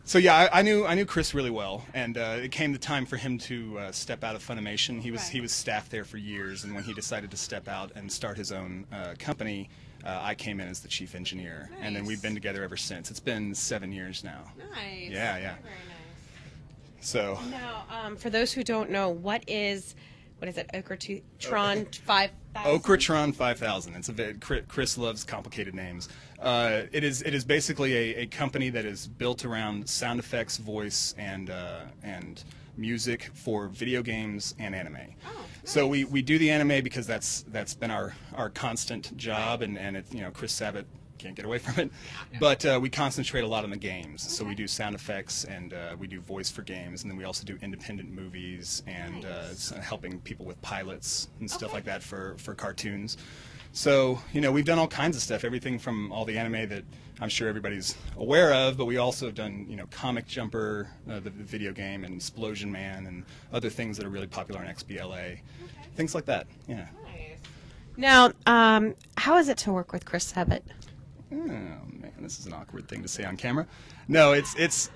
So yeah, I knew Chris really well, and it came the time for him to step out of Funimation. He was staff there for years, and when he decided to step out and start his own company, I came in as the chief engineer, and then we've been together ever since. It's been 7 years now. Nice. Yeah. Very nice. So now, for those who don't know, what is it? Ocratron 5000. Ocratron 5000. Chris loves complicated names. It is basically a company that is built around sound effects, voice, and music for video games and anime. Oh, nice. So we do the anime because that's been our constant job, and Chris Sabat can't get away from it. Yeah. But we concentrate a lot on the games. Okay. So we do sound effects, and we do voice for games, and then we also do independent movies and helping people with pilots and stuff like that for cartoons. So, we've done all kinds of stuff, everything from all the anime that I'm sure everybody's aware of, but we also have done, Comic Jumper, the video game, and Explosion Man, and other things that are really popular in XBLA, things like that, yeah. Nice. Now, how is it to work with Chris Sabat? Oh, man, this is an awkward thing to say on camera. No, it's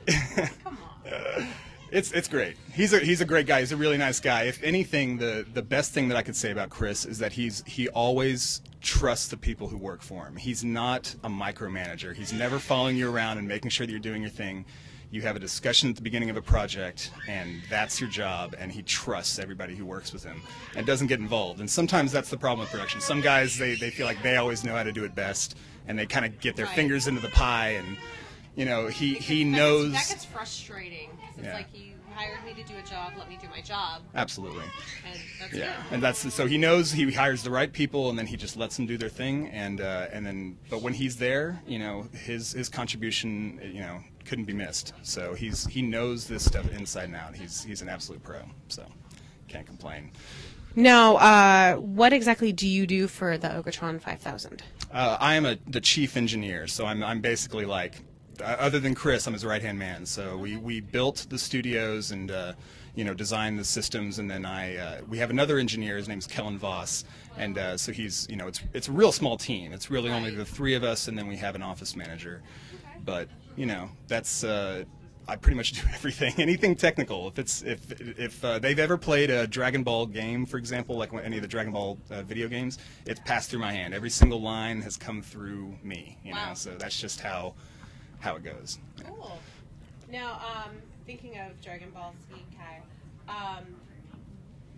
Come on. It's great. He's a great guy. He's a really nice guy. If anything, the best thing that I could say about Chris is that he always trusts the people who work for him. He's not a micromanager. He's never following you around and making sure that you're doing your thing. You have a discussion at the beginning of a project, and that's your job, and he trusts everybody who works with him and doesn't get involved. And sometimes that's the problem with production. Some guys, they feel like they always know how to do it best, and they kind of get their fingers into the pie, and he knows. That gets frustrating. It's like you hired me to do a job, let me do my job. Absolutely. And that's good. And so he knows he hires the right people, and then he just lets them do their thing, and then but when he's there, his contribution, couldn't be missed. So he knows this stuff inside and out. He's an absolute pro. So can't complain. Now, what exactly do you do for the Ocratron 5000? I am the chief engineer, so I'm basically like, other than Chris, I'm his right-hand man. So we built the studios and designed the systems, and then we have another engineer. His name's Kellen Voss, and so he's it's a real small team. It's really only the three of us, and then we have an office manager. But that's I pretty much do everything, anything technical. If they've ever played a Dragon Ball game, for example, like any of the Dragon Ball video games, it's passed through my hand. Every single line has come through me. So that's just how it goes. Cool. Now, thinking of Dragon Ball Z Kai,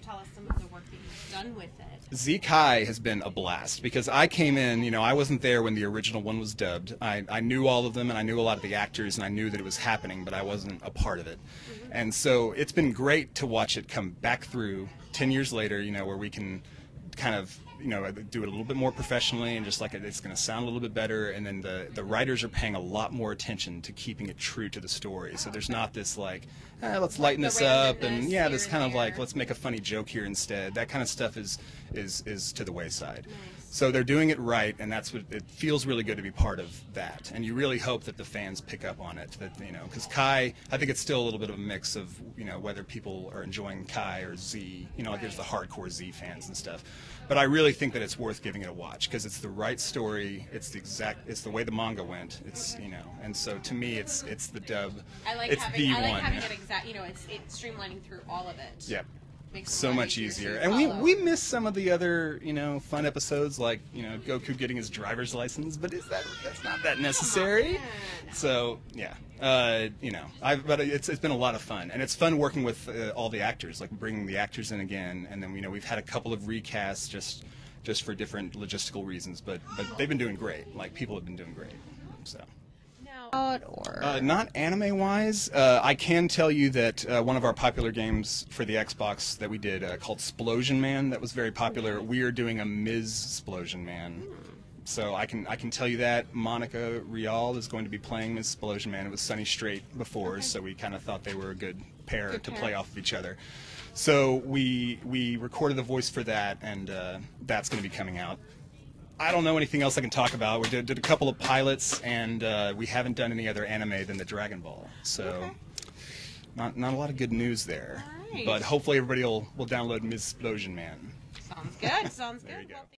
tell us some of the work that you've done with it. Z Kai has been a blast because I came in, I wasn't there when the original one was dubbed. I knew all of them, and I knew a lot of the actors, and I knew that it was happening, but I wasn't a part of it. Mm-hmm. And so it's been great to watch it come back through 10 years later, where we can kind of do it a little bit more professionally, and just like it's going to sound a little bit better, and then the writers are paying a lot more attention to keeping it true to the story. So there's not this like, let's lighten this up, and this kind of like, let's make a funny joke here instead. That kind of stuff is to the wayside. Nice. So they're doing it right, and that's what it feels really good to be part of that. And you really hope that the fans pick up on it, that because Kai, I think it's still a little bit of a mix of whether people are enjoying Kai or Z. Like there's the hardcore Z fans and stuff. But I really think that it's worth giving it a watch because it's the right story. It's the way the manga went. It's and so to me it's the dub. I like it's having it exact. It's streamlining through all of it. Yep. Makes it so much easier. And we miss some of the other fun episodes like Goku getting his driver's license, but that's not that necessary. So yeah. But it's been a lot of fun, and it's fun working with all the actors, like bringing the actors in again, and then we've had a couple of recasts just for different logistical reasons, but they've been doing great. Like people have been doing great. So. Not anime-wise. I can tell you that one of our popular games for the Xbox that we did called Explosion Man, that was very popular. We are doing a Ms. Explosion Man. So I can tell you that Monica Rial is going to be Ms. Explosion Man. It was Sunny Straight before, so we kind of thought they were a good pair to play off of each other. So we recorded the voice for that, and that's going to be coming out. I don't know anything else I can talk about. We did a couple of pilots, and we haven't done any other anime than the Dragon Ball. So not a lot of good news there. Right. But hopefully everybody will download Ms. Explosion Man. Sounds good. Sounds good. There you go.